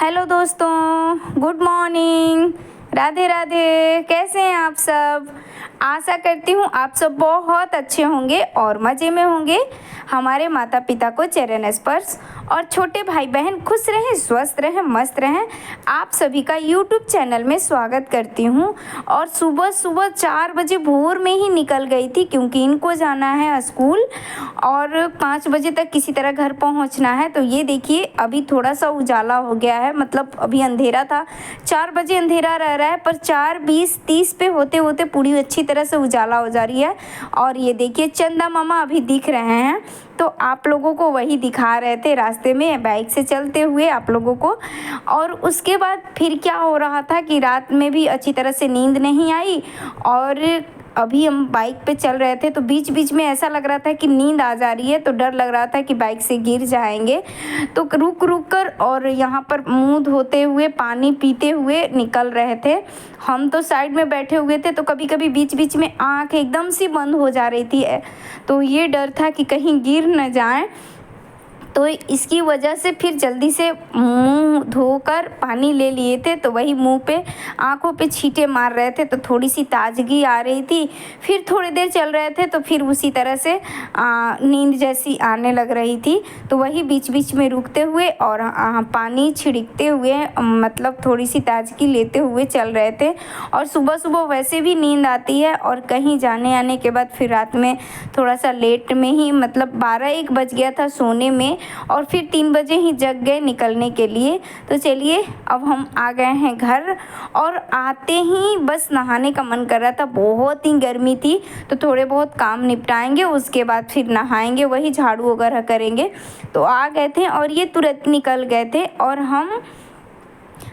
Hello दोस्तों, good morning, Radhe Radhe. कैसे हैं आप सब? आशा करती हूँ आप सब बहुत अच्छे होंगे और मज़े में होंगे। हमारे माता पिता को चरण स्पर्श और छोटे भाई बहन खुश रहें, स्वस्थ रहें, मस्त रहें। आप सभी का यूट्यूब चैनल में स्वागत करती हूँ। और सुबह सुबह 4 बजे भोर में ही निकल गई थी क्योंकि इनको जाना है स्कूल और 5 बजे तक किसी तरह घर पहुँचना है। तो ये देखिए अभी थोड़ा सा उजाला हो गया है, मतलब अभी अंधेरा था। 4 बजे अंधेरा रह रहा है पर 4:20-30 पे होते होते पूरी अच्छी तरह से उजाला हो जा रही है। और ये देखिए चंदा मामा अभी दिख रहे हैं, तो आप लोगों को वही दिखा रहे थे रास्ते में बाइक से चलते हुए आप लोगों को। और उसके बाद फिर क्या हो रहा था कि रात में भी अच्छी तरह से नींद नहीं आई और अभी हम बाइक पे चल रहे थे तो बीच बीच में ऐसा लग रहा था कि नींद आ जा रही है, तो डर लग रहा था कि बाइक से गिर जाएंगे। तो रुक रुक कर और यहाँ पर मुंह धोते हुए पानी पीते हुए निकल रहे थे। हम तो साइड में बैठे हुए थे तो कभी कभी बीच बीच में आँख एकदम सी बंद हो जा रही थी, तो ये डर था कि कहीं गिर न जाए। तो इसकी वजह से फिर जल्दी से मुंह धोकर पानी ले लिए थे, तो वही मुंह पे आंखों पे छींटे मार रहे थे, तो थोड़ी सी ताजगी आ रही थी। फिर थोड़ी देर चल रहे थे तो फिर उसी तरह से नींद जैसी आने लग रही थी। तो वही बीच बीच में रुकते हुए और पानी छिड़कते हुए मतलब थोड़ी सी ताजगी लेते हुए चल रहे थे। और सुबह सुबह वैसे भी नींद आती है और कहीं जाने आने के बाद फिर रात में थोड़ा सा लेट में ही मतलब 12-1 बज गया था सोने में और फिर 3 बजे ही जग गए निकलने के लिए। तो चलिए अब हम आ गए हैं घर और आते ही बस नहाने का मन कर रहा था, बहुत ही गर्मी थी। तो थोड़े बहुत काम निपटाएंगे, उसके बाद फिर नहाएंगे, वही झाड़ू वगैरह करेंगे। तो आ गए थे और ये तुरंत निकल गए थे और हम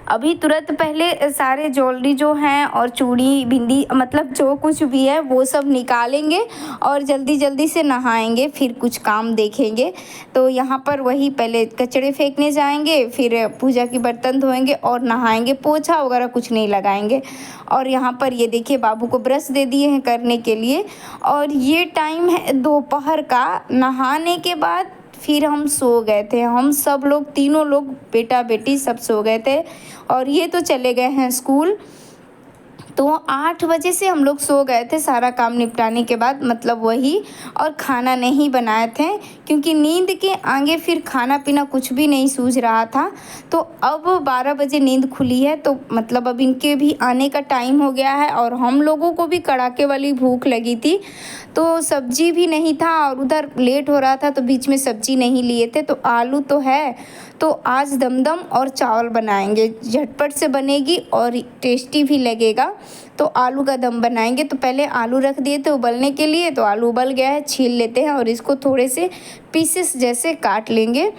अभी तुरंत पहले सारे ज्वेलरी जो हैं और चूड़ी बिंदी मतलब जो कुछ भी है वो सब निकालेंगे और जल्दी जल्दी से नहाएंगे, फिर कुछ काम देखेंगे। तो यहाँ पर वही पहले कचड़े फेंकने जाएंगे, फिर पूजा की बर्तन धोएंगे और नहाएंगे, पोछा वगैरह कुछ नहीं लगाएंगे। और यहाँ पर ये देखिए बाबू को ब्रश दे दिए हैं करने के लिए। और ये टाइम है दोपहर का। नहाने के बाद फिर हम सो गए थे, हम सब लोग तीनों लोग बेटा बेटी सब सो गए थे और ये तो चले गए हैं स्कूल। तो 8 बजे से हम लोग सो गए थे सारा काम निपटाने के बाद, मतलब वही। और खाना नहीं बनाए थे क्योंकि नींद के आगे फिर खाना पीना कुछ भी नहीं सूझ रहा था। तो अब 12 बजे नींद खुली है, तो मतलब अब इनके भी आने का टाइम हो गया है और हम लोगों को भी कड़ाके वाली भूख लगी थी। तो सब्जी भी नहीं था और उधर लेट हो रहा था तो बीच में सब्जी नहीं लिए थे। तो आलू तो है, तो आज दमदम और चावल बनाएंगे, झटपट से बनेगी और टेस्टी भी लगेगा। तो आलू का दम बनाएंगे। तो पहले आलू रख दिए थे उबलने के लिए, तो आलू उबल गया है, छील लेते हैं और इसको थोड़े से पीसेस जैसे काट लेंगे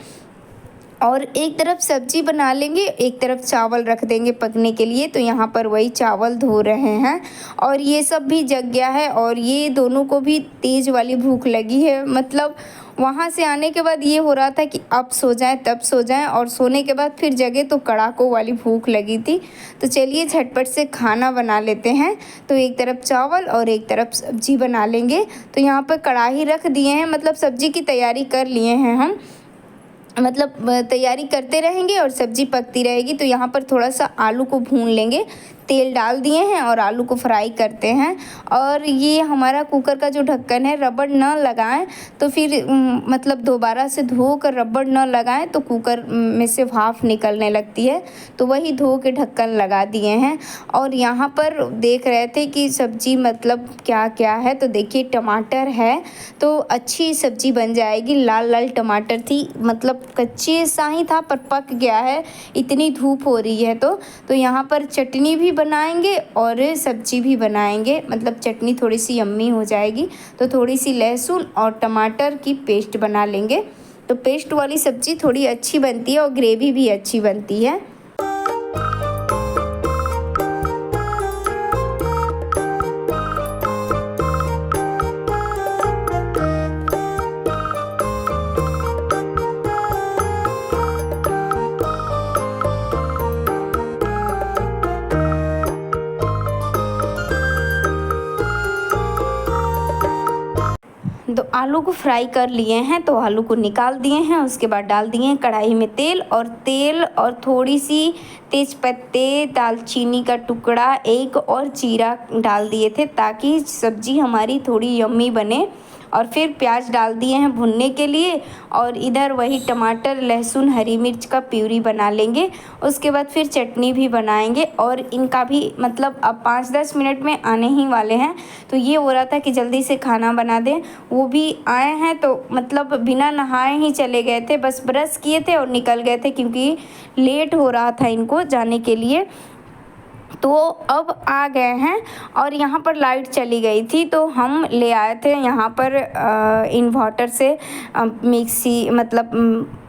और एक तरफ सब्जी बना लेंगे, एक तरफ चावल रख देंगे पकने के लिए। तो यहाँ पर वही चावल धो रहे हैं और ये सब भी जग गया है और ये दोनों को भी तेज़ वाली भूख लगी है। मतलब वहाँ से आने के बाद ये हो रहा था कि अब सो जाएं तब सो जाएं और सोने के बाद फिर जगह तो कड़ाकों वाली भूख लगी थी। तो चलिए झटपट से खाना बना लेते हैं। तो एक तरफ चावल और एक तरफ सब्जी बना लेंगे। तो यहाँ पर कढ़ाई रख दिए हैं, मतलब सब्जी की तैयारी कर लिए हैं हम, मतलब तैयारी करते रहेंगे और सब्जी पकती रहेगी। तो यहाँ पर थोड़ा सा आलू को भून लेंगे, तेल डाल दिए हैं और आलू को फ्राई करते हैं। और ये हमारा कुकर का जो ढक्कन है रबड़ न लगाएं, तो फिर मतलब दोबारा से धो कर रबड़ न लगाएं तो कुकर में से भाप निकलने लगती है। तो वही धो के ढक्कन लगा दिए हैं। और यहाँ पर देख रहे थे कि सब्जी मतलब क्या क्या है, तो देखिए टमाटर है तो अच्छी सब्जी बन जाएगी। लाल लाल टमाटर थी, मतलब कच्चे सा ही था पर पक गया है, इतनी धूप हो रही है। तो यहाँ पर चटनी भी बनाएंगे और सब्जी भी बनाएंगे, मतलब चटनी थोड़ी सी यम्मी हो जाएगी। तो थोड़ी सी लहसुन और टमाटर की पेस्ट बना लेंगे। तो पेस्ट वाली सब्जी थोड़ी अच्छी बनती है और ग्रेवी भी अच्छी बनती है। तो आलू को फ्राई कर लिए हैं तो आलू को निकाल दिए हैं। उसके बाद डाल दिए हैं कढ़ाई में तेल और थोड़ी सी तेज़पत्ते, दालचीनी का टुकड़ा, एक और जीरा डाल दिए थे ताकि सब्ज़ी हमारी थोड़ी यम्मी बने। और फिर प्याज डाल दिए हैं भुनने के लिए और इधर वही टमाटर, लहसुन, हरी मिर्च का प्यूरी बना लेंगे। उसके बाद फिर चटनी भी बनाएंगे और इनका भी मतलब अब 5-10 मिनट में आने ही वाले हैं। तो ये हो रहा था कि जल्दी से खाना बना दें। वो भी आए हैं तो मतलब बिना नहाए ही चले गए थे, बस ब्रश किए थे और निकल गए थे क्योंकि लेट हो रहा था इनको जाने के लिए। तो अब आ गए हैं और यहाँ पर लाइट चली गई थी तो हम ले आए थे यहाँ पर इन्वर्टर से मिक्सी मतलब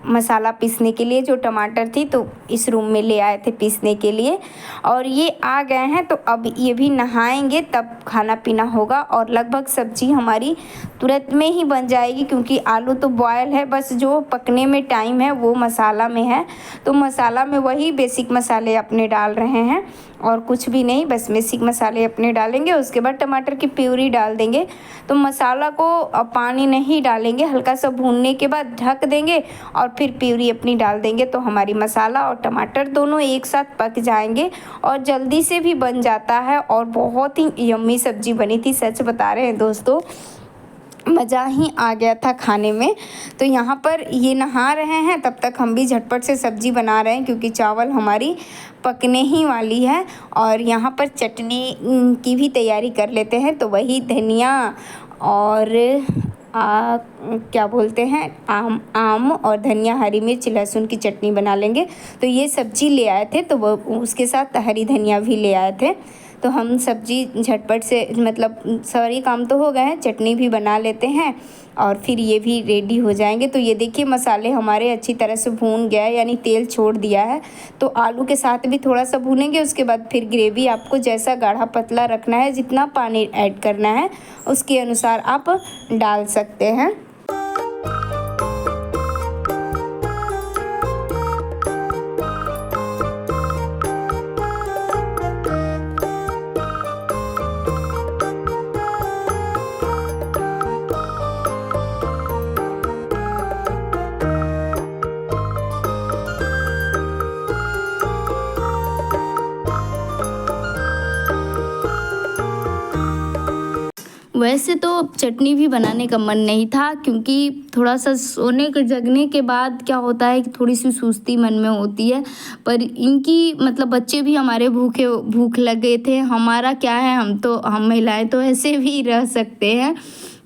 मसाला पीसने के लिए। जो टमाटर थी तो इस रूम में ले आए थे पीसने के लिए और ये आ गए हैं। तो अब ये भी नहाएंगे तब खाना पीना होगा और लगभग सब्ज़ी हमारी तुरंत में ही बन जाएगी क्योंकि आलू तो बॉयल है, बस जो पकने में टाइम है वो मसाला में है। तो मसाला में वही बेसिक मसाले अपने डाल रहे हैं और कुछ भी नहीं, बस बेसिक मसाले अपने डालेंगे। उसके बाद टमाटर की प्यूरी डाल देंगे। तो मसाला को पानी नहीं डालेंगे, हल्का सा भूनने के बाद ढक देंगे और फिर प्यूरी अपनी डाल देंगे। तो हमारी मसाला और टमाटर दोनों एक साथ पक जाएंगे और जल्दी से भी बन जाता है और बहुत ही यम्मी सब्ज़ी बनी थी। सच बता रहे हैं दोस्तों, मज़ा ही आ गया था खाने में। तो यहाँ पर ये नहा रहे हैं तब तक हम भी झटपट से सब्ज़ी बना रहे हैं क्योंकि चावल हमारी पकने ही वाली है। और यहाँ पर चटनी की भी तैयारी कर लेते हैं। तो वही धनिया और क्या बोलते हैं आम और धनिया, हरी मिर्च, लहसुन की चटनी बना लेंगे। तो ये सब्ज़ी ले आए थे तो वो उसके साथ हरी धनिया भी ले आए थे। तो हम सब्ज़ी झटपट से मतलब सारी काम तो हो गए हैं, चटनी भी बना लेते हैं और फिर ये भी रेडी हो जाएंगे। तो ये देखिए मसाले हमारे अच्छी तरह से भून गया है, यानी तेल छोड़ दिया है। तो आलू के साथ भी थोड़ा सा भूनेंगे। उसके बाद फिर ग्रेवी आपको जैसा गाढ़ा पतला रखना है, जितना पानी ऐड करना है उसके अनुसार आप डाल सकते हैं। वैसे तो चटनी भी बनाने का मन नहीं था क्योंकि थोड़ा सा सोने के जगने के बाद क्या होता है कि थोड़ी सी सुस्ती मन में होती है। पर इनकी मतलब बच्चे भी हमारे भूख लग गए थे। हमारा क्या है, हम महिलाएं तो ऐसे भी रह सकते हैं,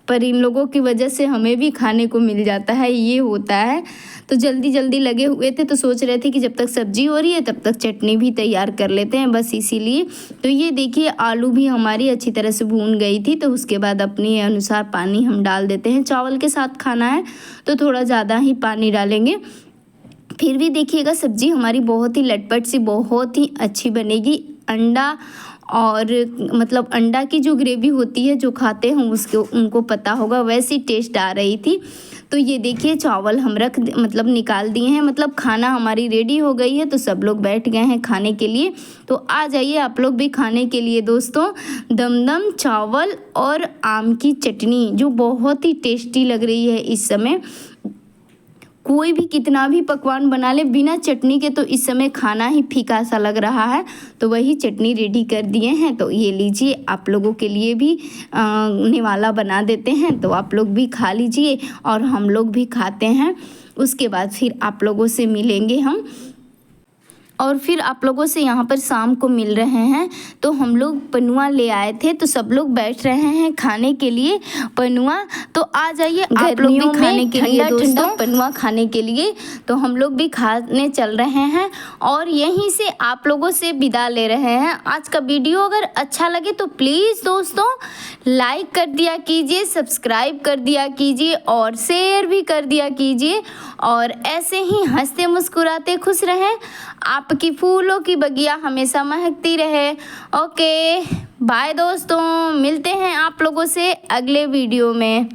पर इन लोगों की वजह से हमें भी खाने को मिल जाता है, ये होता है। तो जल्दी जल्दी लगे हुए थे तो सोच रहे थे कि जब तक सब्ज़ी हो रही है तब तक चटनी भी तैयार कर लेते हैं, बस इसीलिए। तो ये देखिए आलू भी हमारी अच्छी तरह से भून गई थी। तो उसके बाद अपने अनुसार पानी हम डाल देते हैं। चावल के साथ खाना है तो थोड़ा ज़्यादा ही पानी डालेंगे। फिर भी देखिएगा सब्ज़ी हमारी बहुत ही लटपट सी बहुत ही अच्छी बनेगी। अंडा और मतलब अंडा की जो ग्रेवी होती है जो खाते हैं उनको पता होगा, वैसी टेस्ट आ रही थी। तो ये देखिए चावल हम निकाल दिए हैं, मतलब खाना हमारी रेडी हो गई है। तो सब लोग बैठ गए हैं खाने के लिए। तो आ जाइए आप लोग भी खाने के लिए दोस्तों। दमदम चावल और आम की चटनी जो बहुत ही टेस्टी लग रही है इस समय। कोई भी कितना भी पकवान बना ले, बिना चटनी के तो इस समय खाना ही फीका सा लग रहा है। तो वही चटनी रेडी कर दिए हैं। तो ये लीजिए, आप लोगों के लिए भी निवाला बना देते हैं। तो आप लोग भी खा लीजिए और हम लोग भी खाते हैं। उसके बाद फिर आप लोगों से मिलेंगे हम, और फिर आप लोगों से यहाँ पर शाम को मिल रहे हैं। तो हम लोग पनुआ ले आए थे, तो सब लोग बैठ रहे हैं खाने के लिए पनुआ। तो आ जाइए आप लोग भी खाने के लिए दोस्तों, पनुआ खाने के लिए। तो हम लोग भी खाने चल रहे हैं और यहीं से आप लोगों से विदा ले रहे हैं। आज का वीडियो अगर अच्छा लगे तो प्लीज़ दोस्तों लाइक कर दिया कीजिए, सब्सक्राइब कर दिया कीजिए और शेयर भी कर दिया कीजिए। और ऐसे ही हंसते मुस्कुराते खुश रहें। आपकी फूलों की बगिया हमेशा महकती रहे। ओके बाय दोस्तों, मिलते हैं आप लोगों से अगले वीडियो में।